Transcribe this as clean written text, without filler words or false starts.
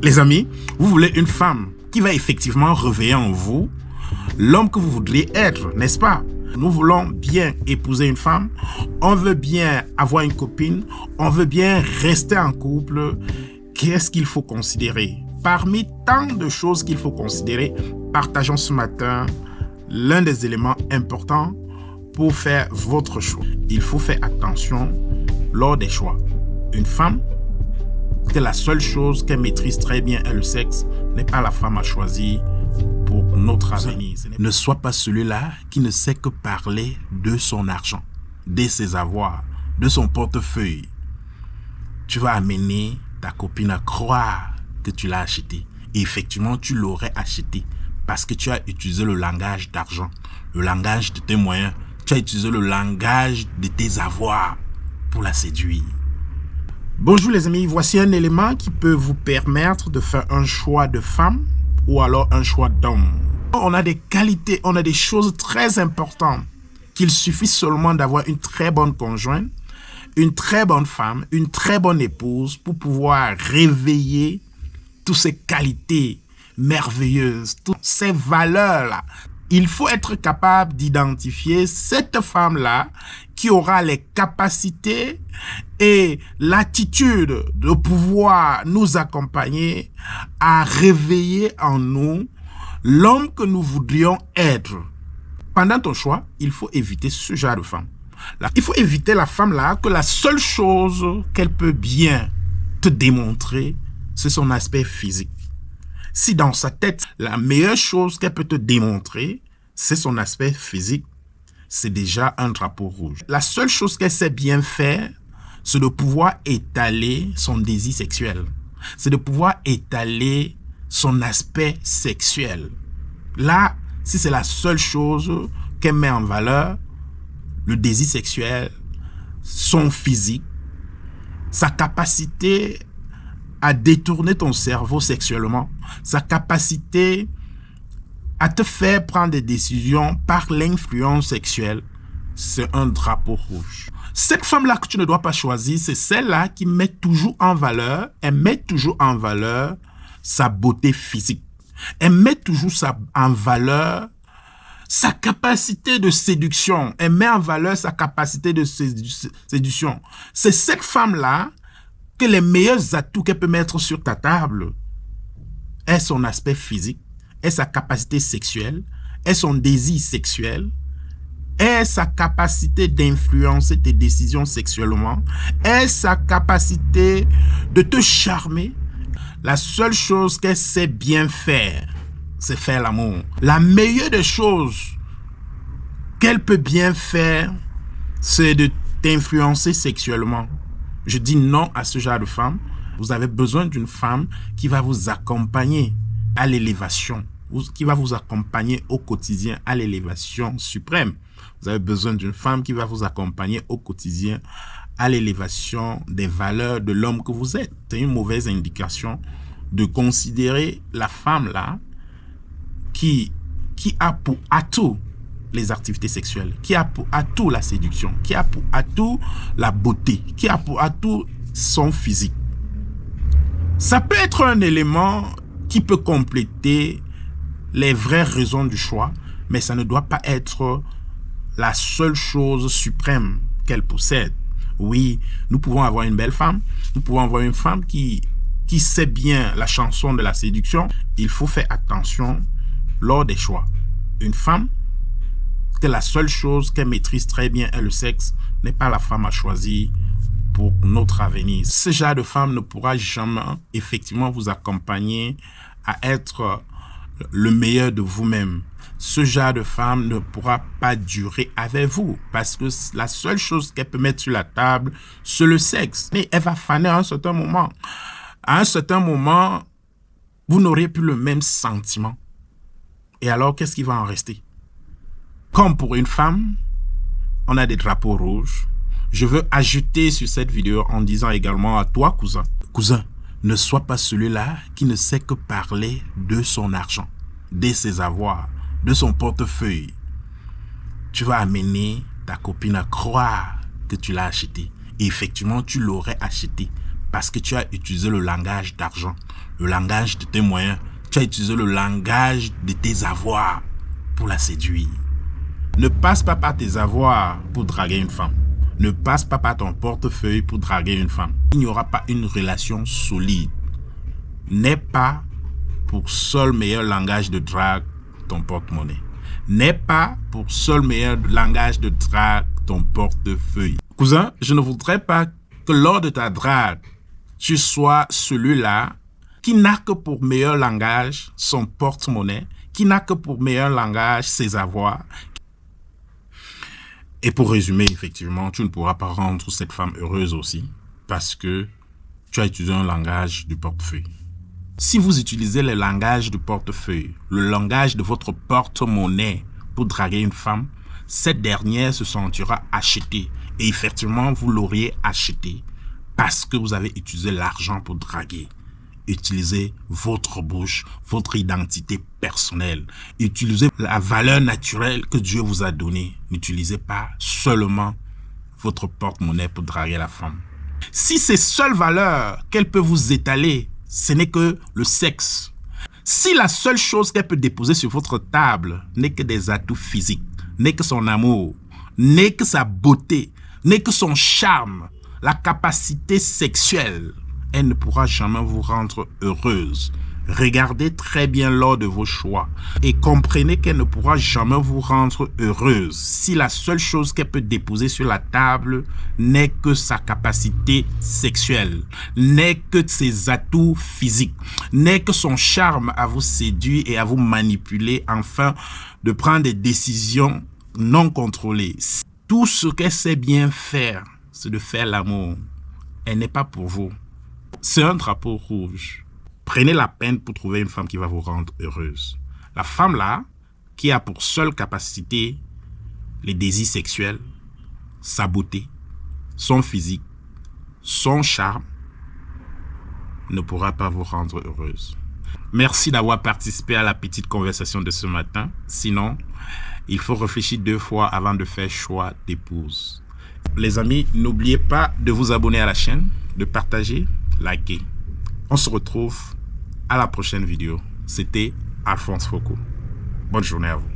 Les amis, vous voulez une femme qui va effectivement réveiller en vous l'homme que vous voudriez être, n'est-ce pas? Nous voulons bien épouser une femme, on veut bien avoir une copine, on veut bien rester en couple. Qu'est-ce qu'il faut considérer? Parmi tant de choses qu'il faut considérer, partageons ce matin l'un des éléments importants pour faire votre choix. Il faut faire attention lors des choix. Une femme, que la seule chose qu'elle maîtrise très bien est le sexe, n'est pas la femme à choisir pour notre avenir. Ne sois pas celui-là qui ne sait que parler de son argent, de ses avoirs, de son portefeuille. Tu vas amener ta copine à croire que tu l'as acheté. Et effectivement, tu l'aurais acheté parce que tu as utilisé le langage d'argent, le langage de tes moyens. Tu as utilisé le langage de tes avoirs pour la séduire. Bonjour les amis, voici un élément qui peut vous permettre de faire un choix de femme ou alors un choix d'homme. On a des qualités, on a des choses très importantes qu'il suffit seulement d'avoir une très bonne conjointe, une très bonne femme, une très bonne épouse pour pouvoir réveiller toutes ces qualités merveilleuses, toutes ces valeurs-là. Il faut être capable d'identifier cette femme-là qui aura les capacités et l'attitude de pouvoir nous accompagner à réveiller en nous l'homme que nous voudrions être. Pendant ton choix, il faut éviter ce genre de femme. Il faut éviter la femme-là que la seule chose qu'elle peut bien te démontrer, c'est son aspect physique. Si dans sa tête, la meilleure chose qu'elle peut te démontrer, c'est son aspect physique, c'est déjà un drapeau rouge. La seule chose qu'elle sait bien faire, c'est de pouvoir étaler son désir sexuel. C'est de pouvoir étaler son aspect sexuel. Là, si c'est la seule chose qu'elle met en valeur, le désir sexuel, son physique, sa capacité à détourner ton cerveau sexuellement, sa capacité à te faire prendre des décisions par l'influence sexuelle, c'est un drapeau rouge. Cette femme-là que tu ne dois pas choisir, c'est celle-là qui met toujours en valeur, elle met toujours en valeur sa beauté physique. Elle met toujours en valeur sa capacité de séduction. Elle met en valeur sa capacité de séduction. C'est cette femme-là que les meilleurs atouts qu'elle peut mettre sur ta table est son aspect physique, est sa capacité sexuelle, est son désir sexuel, est sa capacité d'influencer tes décisions sexuellement, est sa capacité de te charmer. La seule chose qu'elle sait bien faire, c'est faire l'amour. La meilleure des choses qu'elle peut bien faire, c'est de t'influencer sexuellement. Je dis non à ce genre de femme. Vous avez besoin d'une femme qui va vous accompagner à l'élévation, qui va vous accompagner au quotidien à l'élévation suprême. Vous avez besoin d'une femme qui va vous accompagner au quotidien à l'élévation des valeurs de l'homme que vous êtes. C'est une mauvaise indication de considérer la femme là qui a pour atout les activités sexuelles, qui a pour atout la séduction, qui a pour atout la beauté, qui a pour atout son physique. Ça peut être un élément qui peut compléter les vraies raisons du choix, mais ça ne doit pas être la seule chose suprême qu'elle possède. Oui, nous pouvons avoir une belle femme, nous pouvons avoir une femme qui sait bien la chanson de la séduction. Il faut faire attention lors des choix. Une femme que la seule chose qu'elle maîtrise très bien est le sexe, n'est pas la femme à choisir pour notre avenir. Ce genre de femme ne pourra jamais effectivement vous accompagner à être le meilleur de vous-même. Ce genre de femme ne pourra pas durer avec vous parce que la seule chose qu'elle peut mettre sur la table, c'est le sexe. Mais elle va faner à un certain moment. À un certain moment, vous n'aurez plus le même sentiment. Et alors, qu'est-ce qui va en rester? Comme pour une femme, on a des drapeaux rouges. Je veux ajouter sur cette vidéo en disant également à toi, cousin. Cousin, ne sois pas celui-là qui ne sait que parler de son argent, de ses avoirs, de son portefeuille. Tu vas amener ta copine à croire que tu l'as acheté. Et effectivement, tu l'aurais acheté parce que tu as utilisé le langage d'argent, le langage de tes moyens. Tu as utilisé le langage de tes avoirs pour la séduire. Ne passe pas par tes avoirs pour draguer une femme. Ne passe pas par ton portefeuille pour draguer une femme. Il n'y aura pas une relation solide. N'aie pas pour seul meilleur langage de drague ton porte-monnaie. N'aie pas pour seul meilleur langage de drague ton portefeuille. Cousin, je ne voudrais pas que lors de ta drague, tu sois celui-là qui n'a que pour meilleur langage son porte-monnaie, qui n'a que pour meilleur langage ses avoirs. Et pour résumer, effectivement, tu ne pourras pas rendre cette femme heureuse aussi parce que tu as utilisé un langage du portefeuille. Si vous utilisez le langage du portefeuille, le langage de votre porte-monnaie pour draguer une femme, cette dernière se sentira achetée. Et effectivement, vous l'auriez achetée parce que vous avez utilisé l'argent pour draguer. Utilisez votre bouche, votre identité personnelle. Utilisez la valeur naturelle que Dieu vous a donnée. N'utilisez pas seulement votre porte-monnaie pour draguer la femme. Si ces seules valeurs qu'elle peut vous étaler, ce n'est que le sexe. Si la seule chose qu'elle peut déposer sur votre table n'est que des atouts physiques, n'est que son amour, n'est que sa beauté, n'est que son charme, la capacité sexuelle, elle ne pourra jamais vous rendre heureuse. Regardez très bien lors de vos choix et comprenez qu'elle ne pourra jamais vous rendre heureuse si la seule chose qu'elle peut déposer sur la table n'est que sa capacité sexuelle, n'est que ses atouts physiques, n'est que son charme à vous séduire et à vous manipuler afin de prendre des décisions non contrôlées. Tout ce qu'elle sait bien faire, c'est de faire l'amour. Elle n'est pas pour vous. C'est un drapeau rouge. Prenez la peine pour trouver une femme qui va vous rendre heureuse. La femme là, qui a pour seule capacité les désirs sexuels, sa beauté, son physique, son charme, ne pourra pas vous rendre heureuse. Merci d'avoir participé à la petite conversation de ce matin. Sinon, il faut réfléchir 2 fois avant de faire choix d'épouse. Les amis, n'oubliez pas de vous abonner à la chaîne, de partager, liker. On se retrouve à la prochaine vidéo. C'était Alphonse Foucault. Bonne journée à vous.